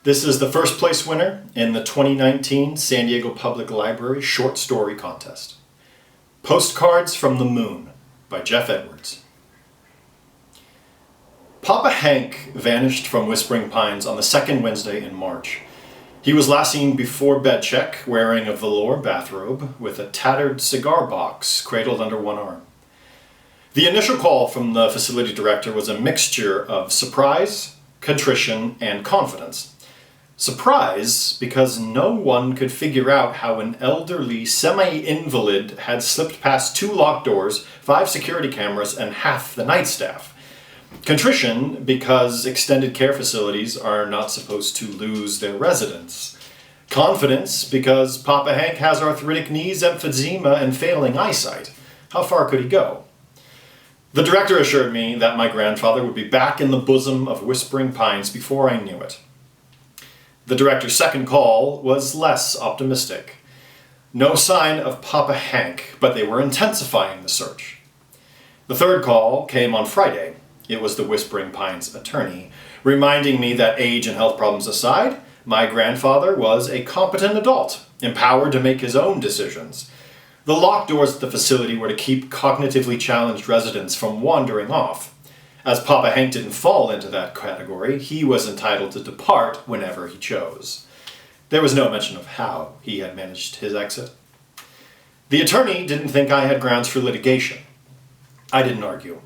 This is the first place winner in the 2019 San Diego Public Library Short Story Contest. Postcards from the Moon by Jeff Edwards. Papa Hank vanished from Whispering Pines on the second Wednesday in March. He was last seen before bed check, wearing a velour bathrobe with a tattered cigar box cradled under one arm. The initial call from the facility director was a mixture of surprise, contrition, and confidence. Surprise, because no one could figure out how an elderly semi-invalid had slipped past 2 locked doors, 5 security cameras, and half the night staff. Contrition, because extended care facilities are not supposed to lose their residents. Confidence, because Papa Hank has arthritic knees, emphysema, and failing eyesight. How far could he go? The director assured me that my grandfather would be back in the bosom of Whispering Pines before I knew it. The director's second call was less optimistic. No sign of Papa Hank, but they were intensifying the search. The third call came on Friday. It was the Whispering Pines attorney, reminding me that age and health problems aside, my grandfather was a competent adult, empowered to make his own decisions. The locked doors at the facility were to keep cognitively challenged residents from wandering off. As Papa Hank didn't fall into that category, he was entitled to depart whenever he chose. There was no mention of how he had managed his exit. The attorney didn't think I had grounds for litigation. I didn't argue.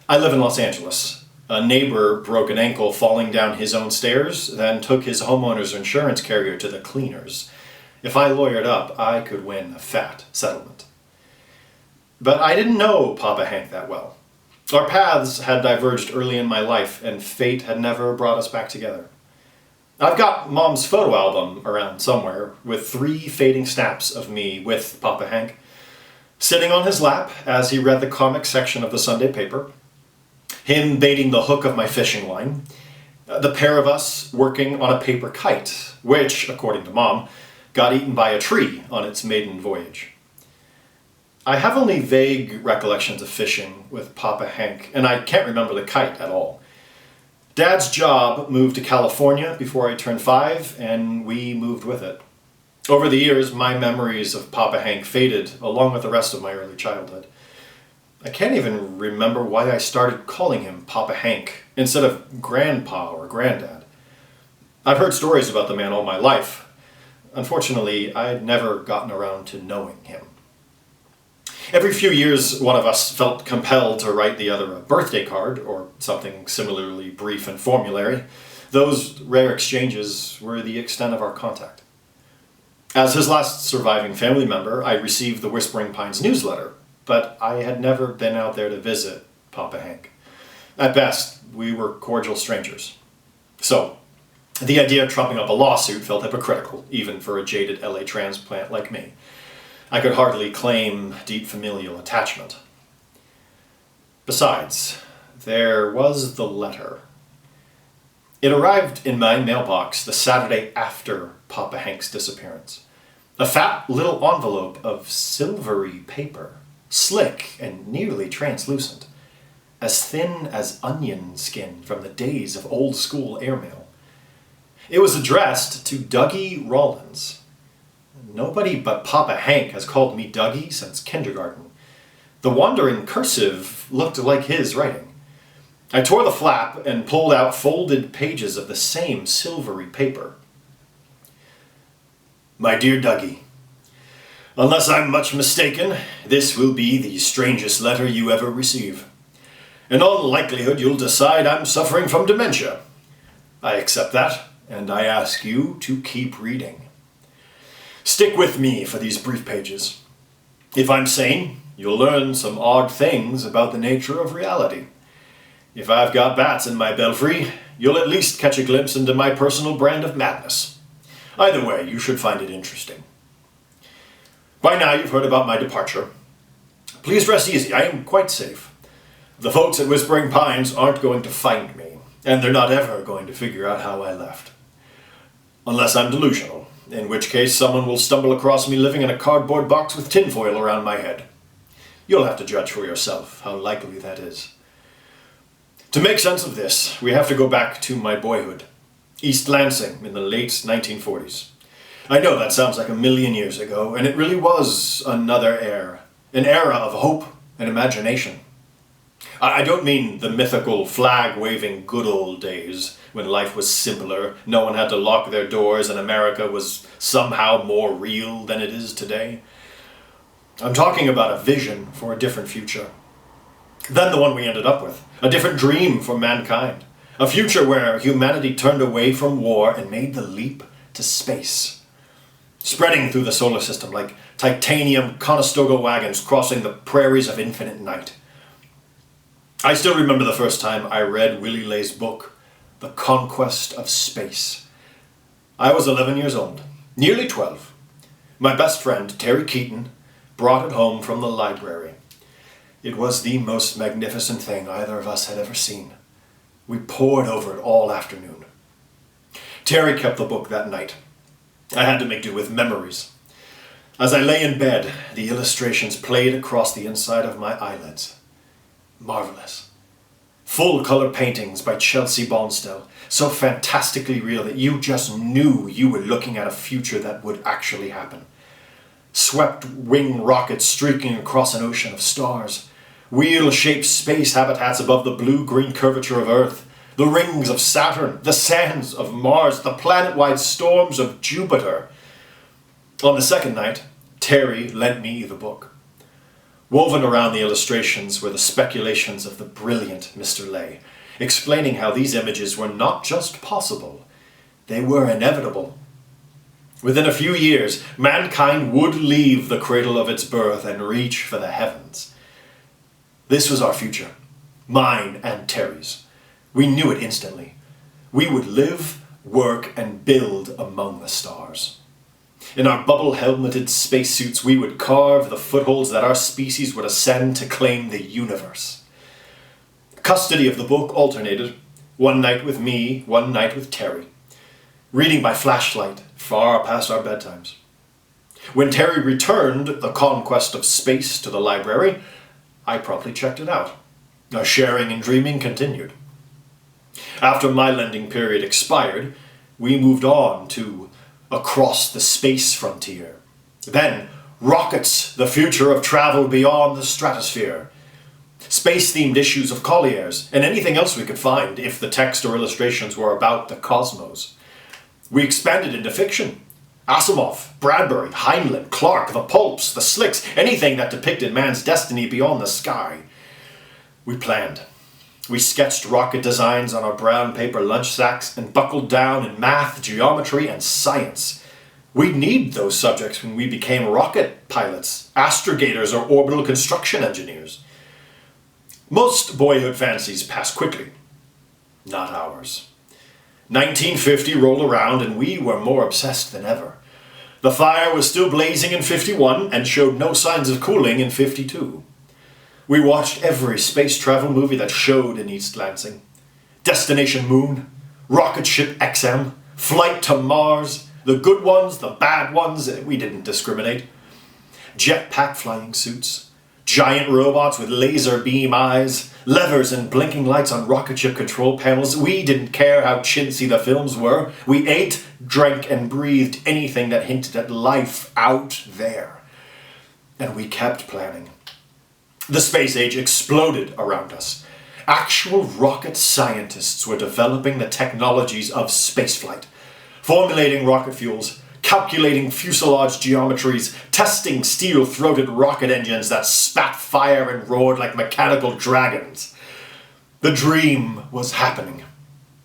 I live in Los Angeles. A neighbor broke an ankle falling down his own stairs, then took his homeowner's insurance carrier to the cleaners. If I lawyered up, I could win a fat settlement. But I didn't know Papa Hank that well. Our paths had diverged early in my life, and fate had never brought us back together. I've got Mom's photo album around somewhere, with 3 fading snaps of me with Papa Hank, sitting on his lap as he read the comic section of the Sunday paper, him baiting the hook of my fishing line, the pair of us working on a paper kite, which, according to Mom, got eaten by a tree on its maiden voyage. I have only vague recollections of fishing with Papa Hank, and I can't remember the kite at all. Dad's job moved to California before I turned 5, and we moved with it. Over the years, my memories of Papa Hank faded, along with the rest of my early childhood. I can't even remember why I started calling him Papa Hank instead of Grandpa or Granddad. I've heard stories about the man all my life. Unfortunately, I'd never gotten around to knowing him. Every few years, one of us felt compelled to write the other a birthday card or something similarly brief and formulary. Those rare exchanges were the extent of our contact. As his last surviving family member, I received the Whispering Pines newsletter, but I had never been out there to visit Papa Hank. At best, we were cordial strangers. So, the idea of trumping up a lawsuit felt hypocritical, even for a jaded LA transplant like me. I could hardly claim deep familial attachment. Besides, there was the letter. It arrived in my mailbox the Saturday after Papa Hank's disappearance. A fat little envelope of silvery paper, slick and nearly translucent, as thin as onion skin from the days of old-school airmail. It was addressed to Dougie Rollins. Nobody but Papa Hank has called me Dougie since kindergarten. The wandering cursive looked like his writing. I tore the flap and pulled out folded pages of the same silvery paper. My dear Dougie, unless I'm much mistaken, this will be the strangest letter you ever receive. In all likelihood, you'll decide I'm suffering from dementia. I accept that, and I ask you to keep reading. Stick with me for these brief pages. If I'm sane, you'll learn some odd things about the nature of reality. If I've got bats in my belfry, you'll at least catch a glimpse into my personal brand of madness. Either way, you should find it interesting. By now you've heard about my departure. Please rest easy, I am quite safe. The folks at Whispering Pines aren't going to find me, and they're not ever going to figure out how I left. Unless I'm delusional, in which case someone will stumble across me living in a cardboard box with tinfoil around my head. You'll have to judge for yourself how likely that is. To make sense of this, we have to go back to my boyhood. East Lansing in the late 1940s. I know that sounds like a million years ago, and it really was another era. An era of hope and imagination. I don't mean the mythical flag-waving good old days when life was simpler, no one had to lock their doors, and America was somehow more real than it is today. I'm talking about a vision for a different future than the one we ended up with. A different dream for mankind. A future where humanity turned away from war and made the leap to space. Spreading through the solar system like titanium Conestoga wagons crossing the prairies of infinite night. I still remember the first time I read Willie Lay's book, The Conquest of Space. I was 11 years old, nearly 12. My best friend, Terry Keaton, brought it home from the library. It was the most magnificent thing either of us had ever seen. We pored over it all afternoon. Terry kept the book that night. I had to make do with memories. As I lay in bed, the illustrations played across the inside of my eyelids. Marvelous. Full-color paintings by Chelsea Bonestell, so fantastically real that you just knew you were looking at a future that would actually happen. Swept-wing rockets streaking across an ocean of stars. Wheel-shaped space habitats above the blue-green curvature of Earth. The rings of Saturn, the sands of Mars, the planet-wide storms of Jupiter. On the second night, Terry lent me the book. Woven around the illustrations were the speculations of the brilliant Mr. Lay, explaining how these images were not just possible, they were inevitable. Within a few years, mankind would leave the cradle of its birth and reach for the heavens. This was our future, mine and Terry's. We knew it instantly. We would live, work, and build among the stars. In our bubble-helmeted spacesuits, we would carve the footholds that our species would ascend to claim the universe. Custody of the book alternated, one night with me, one night with Terry. Reading by flashlight, far past our bedtimes. When Terry returned The Conquest of Space to the library, I promptly checked it out. Our sharing and dreaming continued. After my lending period expired, we moved on to Across the Space Frontier. Then, Rockets, the Future of Travel Beyond the Stratosphere. Space-themed issues of Collier's, and anything else we could find if the text or illustrations were about the cosmos. We expanded into fiction. Asimov, Bradbury, Heinlein, Clarke, the pulps, the slicks, anything that depicted man's destiny beyond the sky. We planned. We sketched rocket designs on our brown paper lunch sacks and buckled down in math, geometry, and science. We'd need those subjects when we became rocket pilots, astrogators, or orbital construction engineers. Most boyhood fancies pass quickly. Not ours. 1950 rolled around and we were more obsessed than ever. The fire was still blazing in 51 and showed no signs of cooling in 52. We watched every space travel movie that showed in East Lansing. Destination Moon, Rocket Ship XM, Flight to Mars, the good ones, the bad ones, we didn't discriminate. Jetpack flying suits, giant robots with laser beam eyes, levers and blinking lights on rocket ship control panels. We didn't care how chintzy the films were. We ate, drank, and breathed anything that hinted at life out there. And we kept planning. The space age exploded around us. Actual rocket scientists were developing the technologies of spaceflight, formulating rocket fuels, calculating fuselage geometries, testing steel-throated rocket engines that spat fire and roared like mechanical dragons. The dream was happening,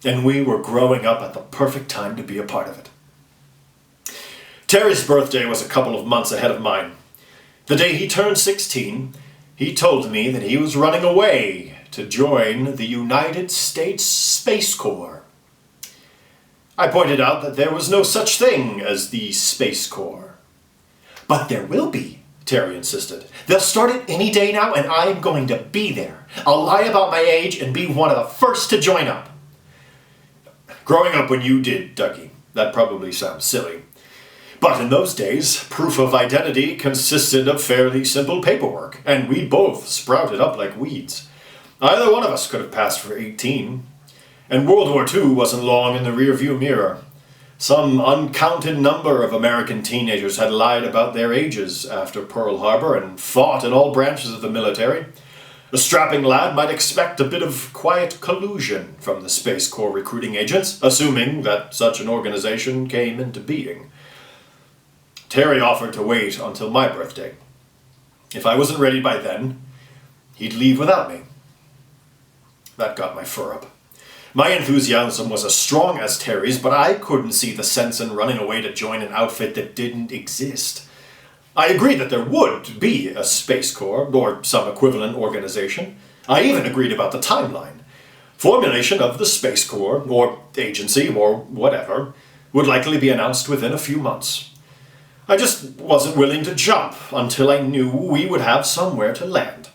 and we were growing up at the perfect time to be a part of it. Terry's birthday was a couple of months ahead of mine. The day he turned 16, he told me that he was running away to join the United States Space Corps. I pointed out that there was no such thing as the Space Corps. But there will be, Terry insisted. They'll start it any day now, and I'm going to be there. I'll lie about my age and be one of the first to join up. Growing up when you did, Dougie, that probably sounds silly. But in those days, proof of identity consisted of fairly simple paperwork, and we both sprouted up like weeds. Either one of us could have passed for 18. And World War II wasn't long in the rearview mirror. Some uncounted number of American teenagers had lied about their ages after Pearl Harbor and fought in all branches of the military. A strapping lad might expect a bit of quiet collusion from the Space Corps recruiting agents, assuming that such an organization came into being. Terry offered to wait until my birthday. If I wasn't ready by then, he'd leave without me. That got my fur up. My enthusiasm was as strong as Terry's, but I couldn't see the sense in running away to join an outfit that didn't exist. I agreed that there would be a Space Corps, or some equivalent organization. I even agreed about the timeline. Formulation of the Space Corps, or agency, or whatever, would likely be announced within a few months. I just wasn't willing to jump until I knew we would have somewhere to land.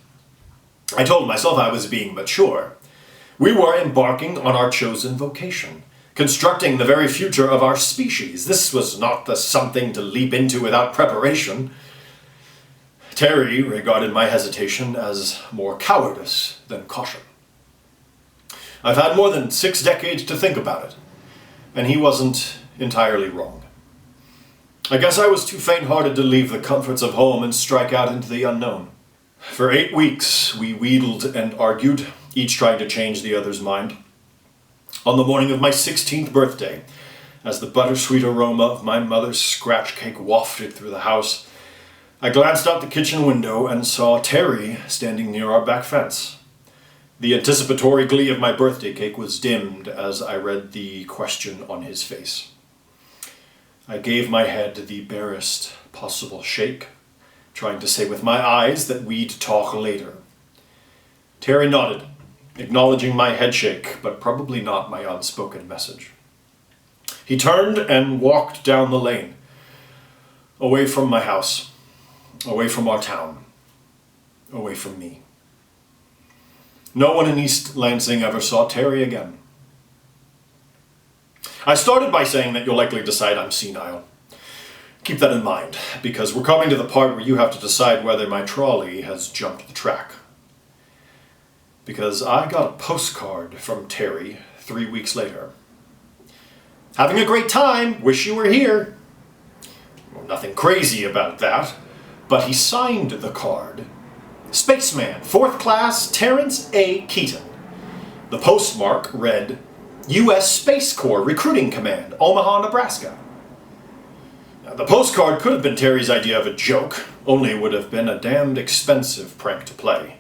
I told myself I was being mature. We were embarking on our chosen vocation, constructing the very future of our species. This was not the something to leap into without preparation. Terry regarded my hesitation as more cowardice than caution. I've had more than 6 decades to think about it, and he wasn't entirely wrong. I guess I was too faint-hearted to leave the comforts of home and strike out into the unknown. For 8 weeks, we wheedled and argued, each trying to change the other's mind. On the morning of my 16th birthday, as the buttersweet aroma of my mother's scratch cake wafted through the house, I glanced out the kitchen window and saw Terry standing near our back fence. The anticipatory glee of my birthday cake was dimmed as I read the question on his face. I gave my head the barest possible shake, trying to say with my eyes that we'd talk later. Terry nodded, acknowledging my headshake, but probably not my unspoken message. He turned and walked down the lane, away from my house, away from our town, away from me. No one in East Lansing ever saw Terry again. I started by saying that you'll likely decide I'm senile. Keep that in mind, because we're coming to the part where you have to decide whether my trolley has jumped the track. Because I got a postcard from Terry 3 weeks later. Having a great time, wish you were here. Well, nothing crazy about that, but he signed the card. Spaceman, 4th Class, Terrence A. Keaton. The postmark read, U.S. Space Corps Recruiting Command, Omaha, Nebraska. Now, the postcard could have been Terry's idea of a joke, only it would have been a damned expensive prank to play.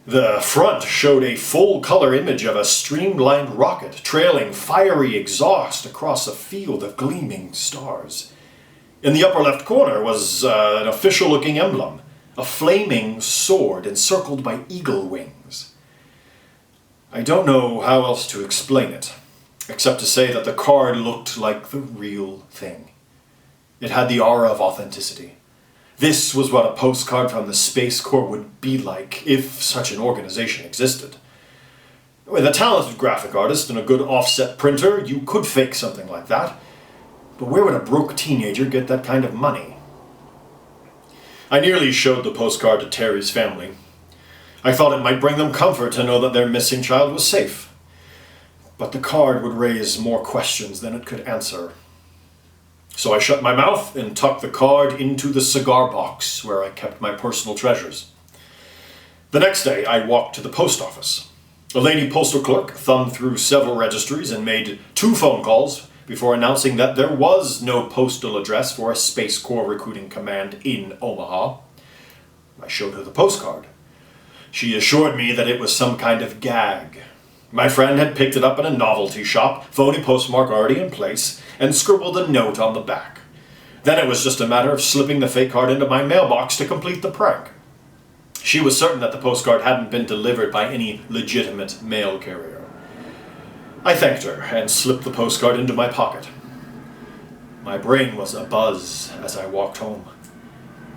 The front showed a full-color image of a streamlined rocket trailing fiery exhaust across a field of gleaming stars. In the upper left corner was an official-looking emblem, a flaming sword encircled by eagle wings. I don't know how else to explain it, except to say that the card looked like the real thing. It had the aura of authenticity. This was what a postcard from the Space Corps would be like, if such an organization existed. With a talented graphic artist and a good offset printer, you could fake something like that. But where would a broke teenager get that kind of money? I nearly showed the postcard to Terry's family. I thought it might bring them comfort to know that their missing child was safe. But the card would raise more questions than it could answer. So I shut my mouth and tucked the card into the cigar box where I kept my personal treasures. The next day, I walked to the post office. A lady postal clerk thumbed through several registries and made 2 phone calls before announcing that there was no postal address for a Space Corps recruiting command in Omaha. I showed her the postcard. She assured me that it was some kind of gag. My friend had picked it up in a novelty shop, phony postmark already in place, and scribbled a note on the back. Then it was just a matter of slipping the fake card into my mailbox to complete the prank. She was certain that the postcard hadn't been delivered by any legitimate mail carrier. I thanked her and slipped the postcard into my pocket. My brain was abuzz as I walked home.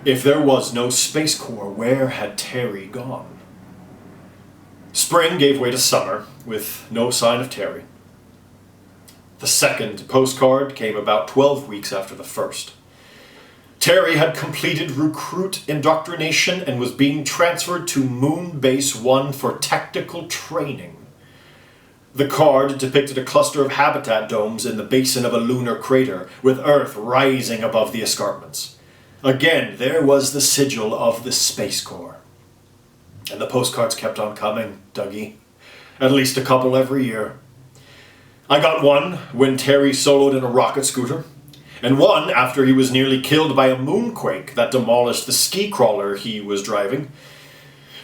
If there was no Space Corps, where had Terry gone? Spring gave way to summer, with no sign of Terry. The second postcard came about 12 weeks after the first. Terry had completed recruit indoctrination and was being transferred to Moon Base 1 for tactical training. The card depicted a cluster of habitat domes in the basin of a lunar crater, with Earth rising above the escarpments. Again, there was the sigil of the Space Corps. And the postcards kept on coming, Dougie. At least a couple every year. I got one when Terry soloed in a rocket scooter, and one after he was nearly killed by a moonquake that demolished the ski crawler he was driving.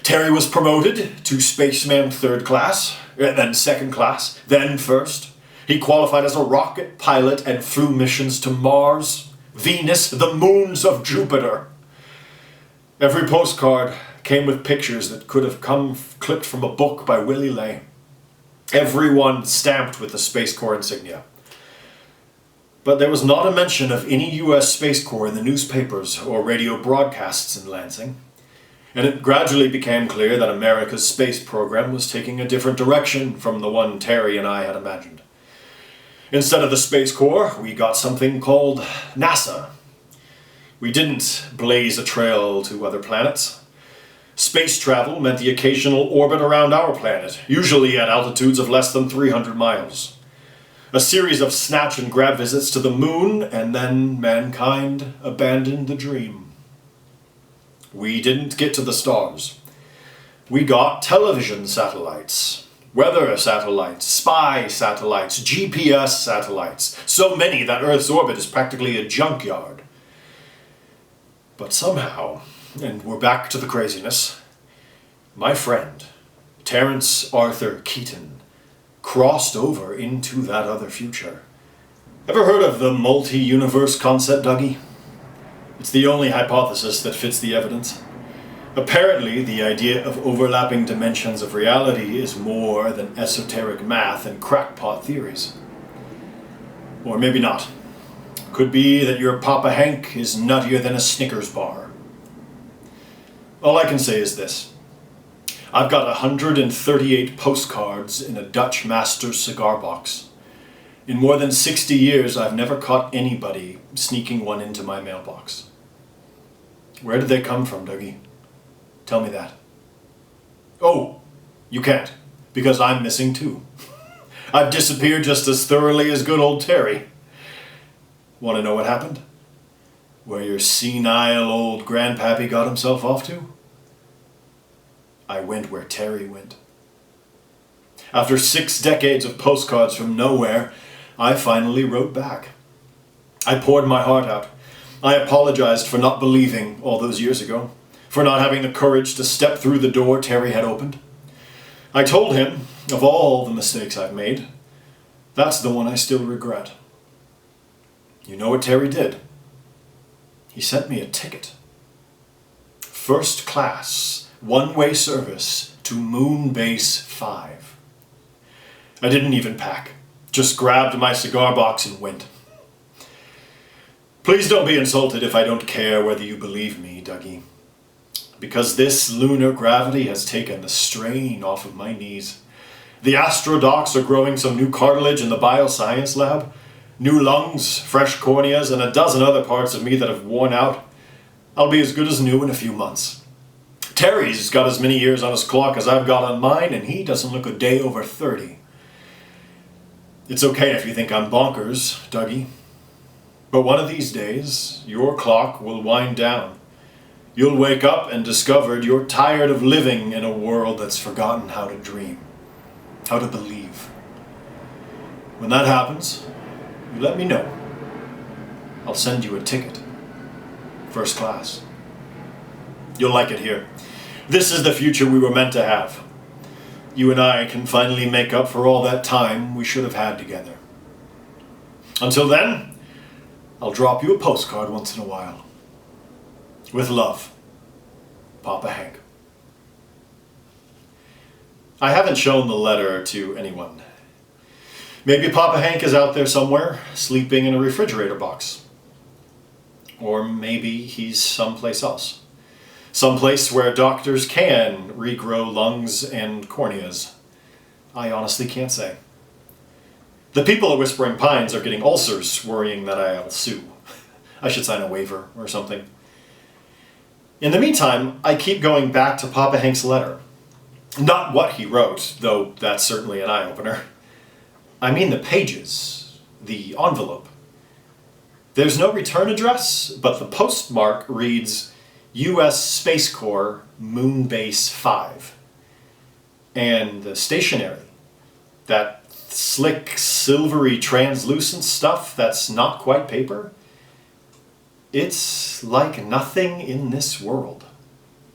Terry was promoted to Spaceman 3rd class, then 2nd class, then 1st. He qualified as a rocket pilot and flew missions to Mars, Venus, the moons of Jupiter. Every postcard came with pictures that could have come clipped from a book by Willie Lay. Every one stamped with the Space Corps insignia. But there was not a mention of any U.S. Space Corps in the newspapers or radio broadcasts in Lansing. And it gradually became clear that America's space program was taking a different direction from the one Terry and I had imagined. Instead of the Space Corps, we got something called NASA. We didn't blaze a trail to other planets. Space travel meant the occasional orbit around our planet, usually at altitudes of less than 300 miles. A series of snatch and grab visits to the moon, and then mankind abandoned the dream. We didn't get to the stars. We got television satellites, weather satellites, spy satellites, GPS satellites, so many that Earth's orbit is practically a junkyard. But somehow, and we're back to the craziness, my friend, Terence Arthur Keaton, crossed over into that other future. Ever heard of the multi-universe concept, Dougie? It's the only hypothesis that fits the evidence. Apparently, the idea of overlapping dimensions of reality is more than esoteric math and crackpot theories. Or maybe not. Could be that your Papa Hank is nuttier than a Snickers bar. All I can say is this. I've got 138 postcards in a Dutch Master cigar box. In more than 60 years, I've never caught anybody sneaking one into my mailbox. Where did they come from, Dougie? Tell me that. Oh, you can't, because I'm missing too. I've disappeared just as thoroughly as good old Terry. Want to know what happened? Where your senile old grandpappy got himself off to? I went where Terry went. After 6 decades of postcards from nowhere, I finally wrote back. I poured my heart out. I apologized for not believing all those years ago, for not having the courage to step through the door Terry had opened. I told him, of all the mistakes I've made, that's the one I still regret. You know what Terry did? He sent me a ticket. 1st class, one-way service to Moon Base 5. I didn't even pack. Just grabbed my cigar box and went. Please don't be insulted if I don't care whether you believe me, Dougie. Because this lunar gravity has taken the strain off of my knees. The astrodocs are growing some new cartilage in the bioscience lab. New lungs, fresh corneas, and a dozen other parts of me that have worn out. I'll be as good as new in a few months. Terry's got as many years on his clock as I've got on mine, and he doesn't look a day over 30. It's okay if you think I'm bonkers, Dougie. But one of these days, your clock will wind down. You'll wake up and discover you're tired of living in a world that's forgotten how to dream, how to believe. When that happens, you let me know. I'll send you a ticket. 1st class. You'll like it here. This is the future we were meant to have. You and I can finally make up for all that time we should have had together. Until then, I'll drop you a postcard once in a while. With love, Papa Hank. I haven't shown the letter to anyone. Maybe Papa Hank is out there somewhere, sleeping in a refrigerator box. Or maybe he's someplace else. Someplace where doctors can regrow lungs and corneas. I honestly can't say. The people at Whispering Pines are getting ulcers, worrying that I'll sue. I should sign a waiver or something. In the meantime, I keep going back to Papa Hank's letter. Not what he wrote, though that's certainly an eye-opener. I mean the pages, the envelope. There's no return address, but the postmark reads U.S. Space Corps Moon Base 5. And the stationery, that slick, silvery, translucent stuff that's not quite paper, it's like nothing in this world.